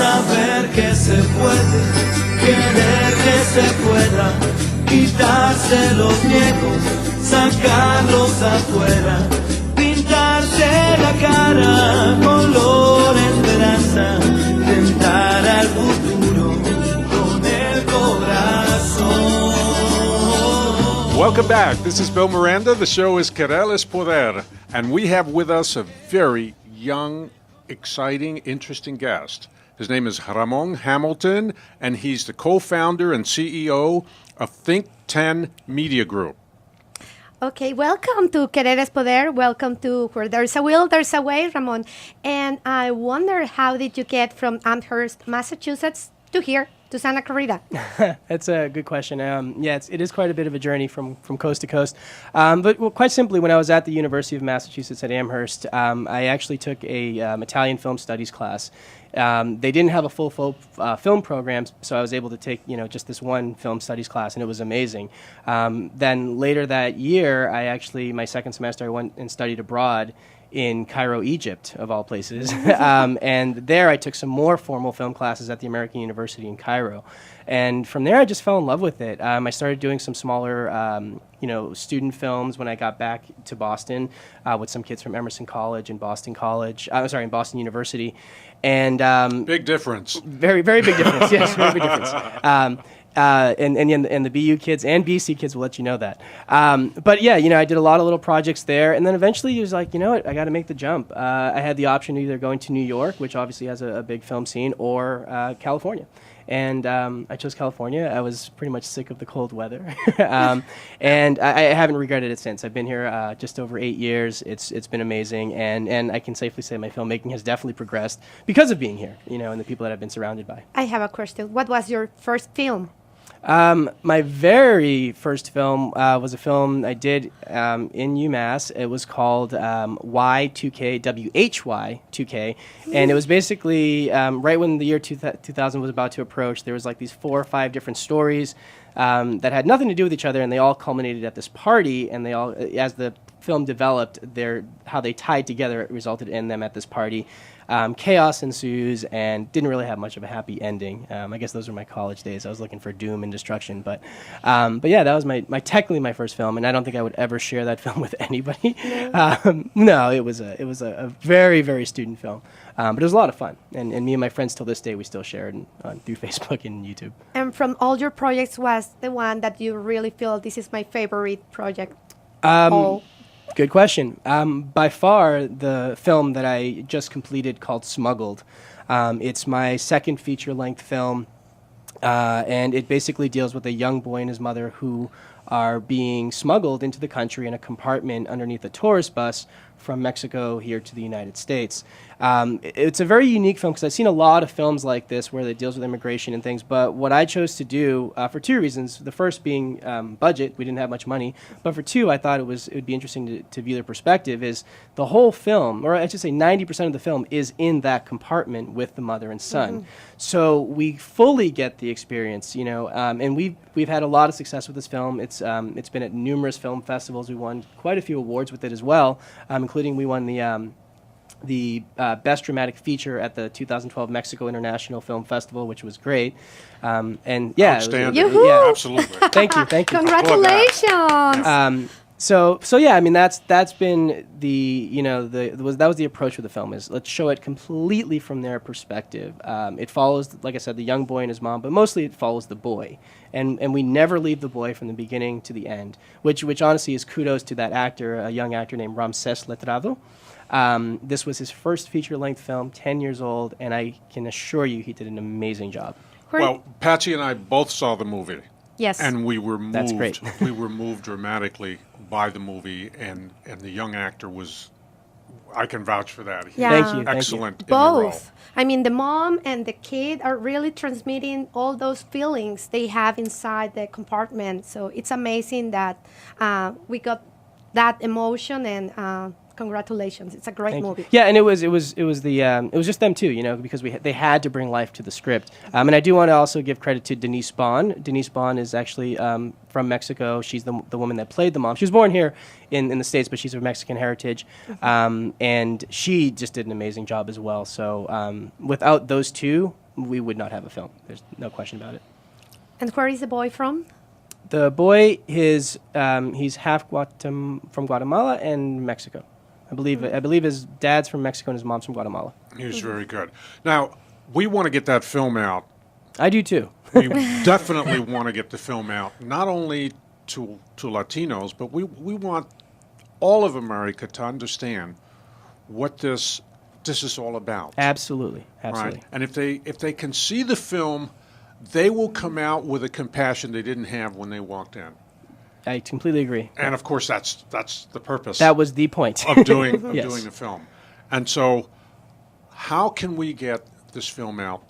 saber que se puede, querer que se pueda, quitarse los viejos, sacarlos afuera, pintarse la cara, color esperanza, tentar al futuro con el corazón. Welcome back. This is Bill Miranda. The show is Querer es Poder, and we have with us a very young, exciting, interesting guest. His name is Ramon Hamilton, and he's the co-founder and CEO of Think 10 Media Group. Okay, welcome to Querer es Poder. Welcome to Where There's a Will, There's a Way, Ramon. And I wonder, how did you get from Amherst, Massachusetts to here, to Santa Clarita? That's a good question. It is quite a bit of a journey from coast to coast. But quite simply, when I was at the University of Massachusetts at Amherst, I actually took a Italian film studies class. They didn't have a full film program, so I was able to take just this one film studies class, and it was amazing. Then later that year, my second semester, I went and studied abroad in Cairo, Egypt, of all places. And there I took some more formal film classes at the American University in Cairo. And from there, I just fell in love with it. I started doing some smaller, student films when I got back to Boston with some kids from Emerson College and Boston University. And big difference. Very, very big difference. Yes, very big difference. And the BU kids and BC kids will let you know that. But yeah, I did a lot of little projects there, and then eventually it was like, what, I got to make the jump. I had the option of either going to New York, which obviously has a big film scene, or California. And I chose California. I was pretty much sick of the cold weather, and I haven't regretted it since. I've been here just over 8 years. It's been amazing, and I can safely say my filmmaking has definitely progressed because of being here, and the people that I've been surrounded by. I have a question. What was your first film? My very first film was a film I did in UMass. It was called Y2K, WHY2K, and it was basically right when the year 2000 was about to approach. There was like these 4 or 5 different stories that had nothing to do with each other, and they all culminated at this party, and they all, as the film developed, how they tied together, it resulted in them at this party. Chaos ensues, and didn't really have much of a happy ending. I guess those were my college days. I was looking for doom and destruction, but yeah, that was technically my first film, and I don't think I would ever share that film with anybody. No, it was a very, very student film, but it was a lot of fun, and me and my friends till this day we still share it through Facebook and YouTube. And from all your projects, was the one that you really feel this is my favorite project? Good question. By far, the film that I just completed called Smuggled. It's my second feature-length film, and it basically deals with a young boy and his mother who are being smuggled into the country in a compartment underneath a tourist bus from Mexico here to the United States. It's a very unique film because I've seen a lot of films like this where it deals with immigration and things, but what I chose to do for 2 reasons, the first being budget, we didn't have much money, but for 2, I thought it would be interesting to view their perspective, is the whole film, or I should say 90% of the film, is in that compartment with the mother and son. Mm-hmm. So we fully get the experience, and we've had a lot of success with this film. It's been at numerous film festivals. We won quite a few awards with it as well, including we won the Best Dramatic Feature at the 2012 Mexico International Film Festival, which was great. And yeah, outstanding. Yeah, absolutely. Thank you. Congratulations. So yeah, I mean that's been that was the approach with the film, is let's show it completely from their perspective. It follows, like I said, the young boy and his mom, but mostly it follows the boy, and we never leave the boy from the beginning to the end, which honestly is kudos to that actor, a young actor named Ramses Letrado. This was his first feature-length film, 10 years old, and I can assure you he did an amazing job. Well, Patsy and I both saw the movie. Yes. And we were moved. That's great. We were moved dramatically by the movie, and the young actor was, I can vouch for that. He Yeah. was excellent in Both. the role. I mean, the mom and the kid are really transmitting all those feelings they have inside the compartment. So it's amazing that we got that emotion, and congratulations. It's a great movie. Yeah, and it was just them too, because they had to bring life to the script. And I do want to also give credit to Denise Bond. Denise Bond is actually from Mexico. She's the woman that played the mom. She was born here in the States, but she's of Mexican heritage. And she just did an amazing job as well. So without those two, we would not have a film. There's no question about it. And where is the boy from? The boy, he's half from Guatemala and Mexico. I believe his dad's from Mexico and his mom's from Guatemala. He's very good. Now, we want to get that film out. I do too. We definitely want to get the film out, not only to Latinos, but we want all of America to understand what this is all about. Absolutely. Right? And if they can see the film, they will come out with a compassion they didn't have when they walked in. I completely agree. And of course, that's the purpose. That was the point of doing Yes. doing the film. And so, how can we get this film out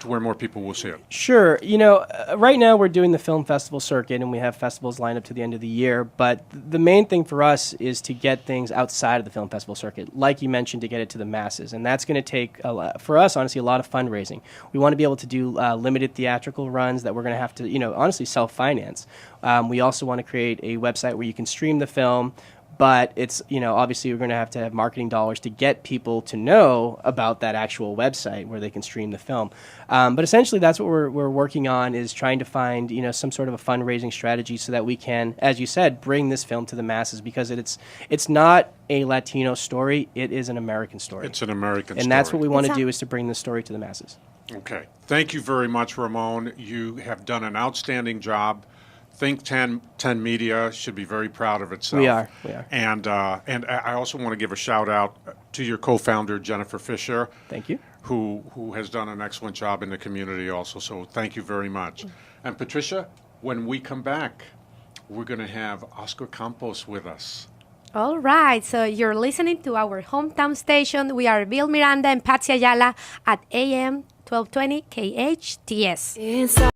to where more people will see it? Sure. Right now we're doing the film festival circuit, and we have festivals lined up to the end of the year. But the main thing for us is to get things outside of the film festival circuit, like you mentioned, to get it to the masses. And that's going to take, for us, honestly, a lot of fundraising. We want to be able to do limited theatrical runs that we're going to have to, honestly, self-finance. We also want to create a website where you can stream the film. But it's, obviously we're going to have marketing dollars to get people to know about that actual website where they can stream the film. But essentially that's what we're working on, is trying to find, some sort of a fundraising strategy so that we can, as you said, bring this film to the masses, because it's not a Latino story. It is an American story. It's an American story. And that's what we want to do, is to bring this story to the masses. Okay. Thank you very much, Ramon. You have done an outstanding job. Think 10 Media should be very proud of itself. We are. And I also want to give a shout out to your co-founder, Jennifer Fisher. Thank you. Who has done an excellent job in the community also. So thank you very much. And Patricia, when we come back, we're going to have Oscar Campos with us. All right, so you're listening to our hometown station. We are Bill Miranda and Patsy Ayala at AM 1220 KHTS.